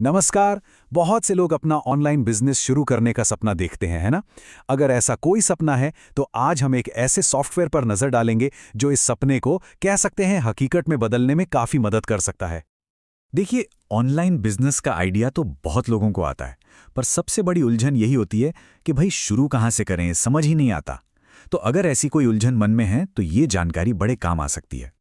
नमस्कार। बहुत से लोग अपना ऑनलाइन बिजनेस शुरू करने का सपना देखते हैं, है ना? अगर ऐसा कोई सपना है तो आज हम एक ऐसे सॉफ्टवेयर पर नजर डालेंगे जो इस सपने को कह सकते हैं हकीकत में बदलने में काफी मदद कर सकता है। देखिए, ऑनलाइन बिजनेस का आइडिया तो बहुत लोगों को आता है, पर सबसे बड़ी उलझन यही होती है कि भाई शुरू कहाँ से करें, समझ ही नहीं आता। तो अगर ऐसी कोई उलझन मन में है तो ये जानकारी बड़े काम आ सकती है।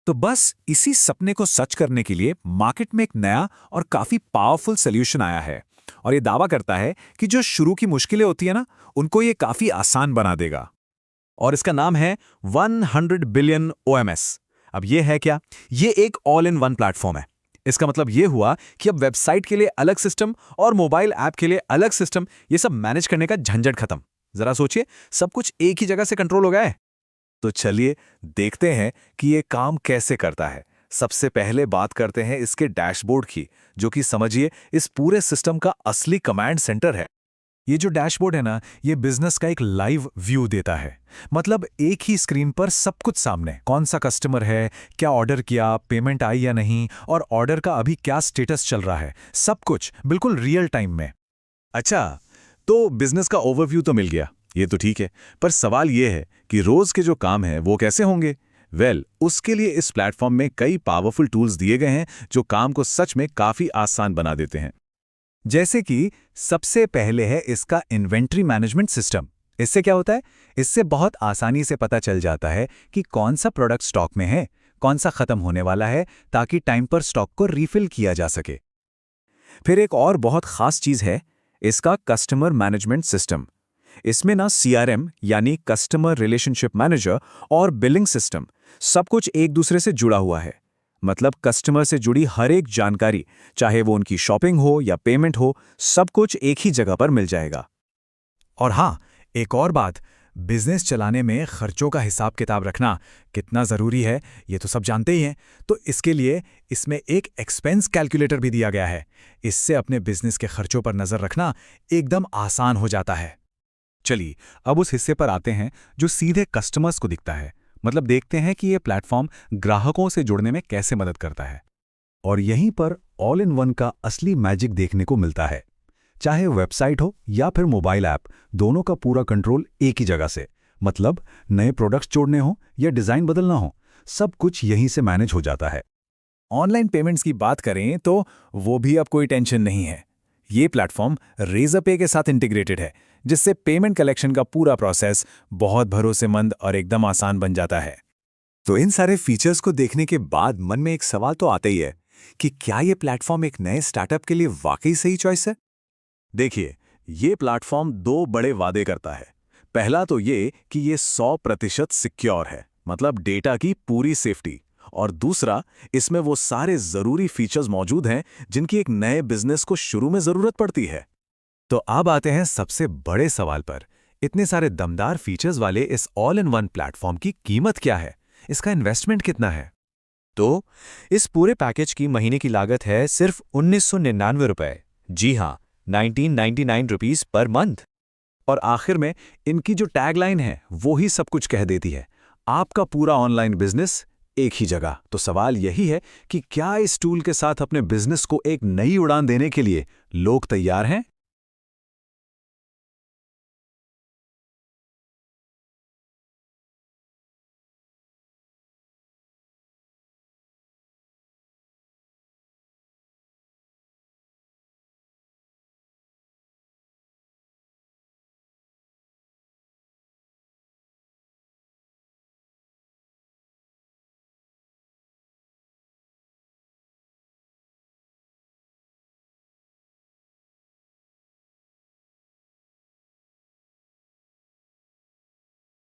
तो बस इसी सपने को सच करने के लिए मार्केट में एक नया और काफी पावरफुल सॉल्यूशन आया है, और ये दावा करता है कि जो शुरू की मुश्किलें होती है ना, उनको ये काफी आसान बना देगा। और इसका नाम है 100 बिलियन OMS। अब ये है क्या? ये एक ऑल इन वन प्लेटफॉर्म है। इसका मतलब ये हुआ कि अब वेबसाइट के लिए अलग सिस्टम और मोबाइल ऐप के लिए अलग सिस्टम, ये सब मैनेज करने का झंझट खत्म। जरा सोचिए, सब कुछ एक ही जगह से कंट्रोल हो गया है। तो चलिए देखते हैं कि ये काम कैसे करता है। सबसे पहले बात करते हैं इसके डैशबोर्ड की, जो कि समझिए इस पूरे सिस्टम का असली कमांड सेंटर है। ये जो डैशबोर्ड है ना, ये बिजनेस का एक लाइव व्यू देता है। मतलब एक ही स्क्रीन पर सब कुछ सामने, कौन सा कस्टमर है, क्या ऑर्डर किया, पेमेंट आई या नहीं, और ऑर्डर का अभी क्या स्टेटस चल रहा है, सब कुछ बिल्कुल रियल टाइम में। अच्छा, तो बिजनेस का ओवरव्यू तो मिल गया, ये तो ठीक है। पर सवाल ये है कि रोज के जो काम हैं वो कैसे होंगे? उसके लिए इस प्लेटफॉर्म में कई पावरफुल टूल्स दिए गए हैं जो काम को सच में काफी आसान बना देते हैं। जैसे कि सबसे पहले है इसका इन्वेंट्री मैनेजमेंट सिस्टम। इससे क्या होता है? इससे बहुत आसानी से पता चल जाता है कि कौन सा प्रोडक्ट स्टॉक में है, कौन सा खत्म होने वाला है, ताकि टाइम पर स्टॉक को रिफिल किया जा सके। फिर एक और बहुत खास चीज है इसका कस्टमर मैनेजमेंट सिस्टम। इसमें ना CRM यानी कस्टमर रिलेशनशिप मैनेजर और बिलिंग सिस्टम, सब कुछ एक दूसरे से जुड़ा हुआ है। मतलब कस्टमर से जुड़ी हर एक जानकारी, चाहे वो उनकी शॉपिंग हो या पेमेंट हो, सब कुछ एक ही जगह पर मिल जाएगा। और हाँ, एक और बात, बिजनेस चलाने में खर्चों का हिसाब किताब रखना कितना ज़रूरी है, ये तो सब जानते ही हैं। तो इसके लिए इसमें एक एक्सपेंस कैलकुलेटर भी दिया गया है। इससे अपने बिजनेस के खर्चों पर नज़र रखना एकदम आसान हो जाता है। चलिए, अब उस हिस्से पर आते हैं जो सीधे कस्टमर्स को दिखता है। मतलब देखते हैं कि ये प्लेटफॉर्म ग्राहकों से जुड़ने में कैसे मदद करता है। और यहीं पर ऑल इन वन का असली मैजिक देखने को मिलता है। चाहे वेबसाइट हो या फिर मोबाइल ऐप, दोनों का पूरा कंट्रोल एक ही जगह से। मतलब नए प्रोडक्ट्स जोड़ने हो या डिज़ाइन बदलना हो, सब कुछ यहीं से मैनेज हो जाता है। ऑनलाइन पेमेंट्स की बात करें तो वो भी अब कोई टेंशन नहीं है। ये प्लेटफॉर्म रेज़रपे के साथ इंटीग्रेटेड है, जिससे पेमेंट कलेक्शन का पूरा प्रोसेस बहुत भरोसेमंद और एकदम आसान बन जाता है। तो इन सारे फीचर्स को देखने के बाद मन में एक सवाल तो आता ही है कि क्या ये प्लेटफॉर्म एक नए स्टार्टअप के लिए वाकई सही चॉइस है? देखिए, ये प्लेटफॉर्म दो बड़े वादे करता है। पहला तो ये कि ये 100% सिक्योर है, मतलब डेटा की पूरी सेफ्टी। और दूसरा, इसमें वो सारे जरूरी फीचर्स मौजूद हैं जिनकी एक नए बिजनेस को शुरू में जरूरत पड़ती है। तो अब आते हैं सबसे बड़े सवाल पर। इतने सारे दमदार फीचर्स वाले इस ऑल इन वन प्लेटफॉर्म की कीमत क्या है? इसका इन्वेस्टमेंट कितना है? तो इस पूरे पैकेज की महीने की लागत है सिर्फ 1999 रुपए। जी हाँ, 1999 रुपीज पर मंथ। और आखिर में इनकी जो टैगलाइन है वो ही सब कुछ कह देती है, आपका पूरा ऑनलाइन बिजनेस एक ही जगह। तो सवाल यही है कि क्या इस टूल के साथ अपने बिजनेस को एक नई उड़ान देने के लिए लोग तैयार हैं?